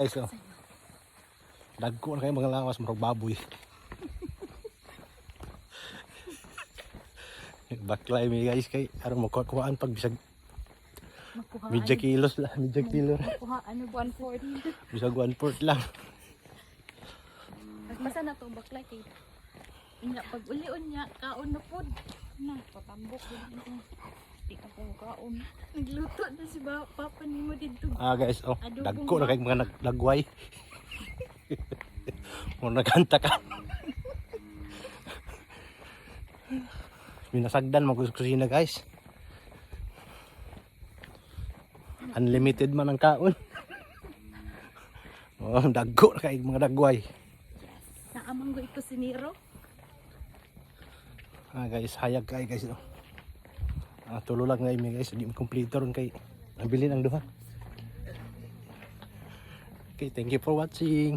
Guys, oh. Dagko na kayo mga lawas, marag baboy. Baklay mi guys kay aron makuhaan pag bisag medyo kilos lang, medyo kilo. Kuha ano 140. Bisag 1/4 lang. Basta na to baklay kay. Inya pag ulion niya kaon na pod. Na patambok din. Di ka ko kaon. Nagluto na si papa nimo didto. Ah guys, oh, dagko na kay mga naglagway. Mo nagkanta ka. Minasagdan mo kusina guys. Unlimited man ang kaon. Oh, dagko na kay mga dagway. Naamang go ito si Nero. Ah guys, hayag kay guys. Oh. Tulo lang ngayon guys, di kompleto ron kay nabili ng duha. Okay, thank you for watching.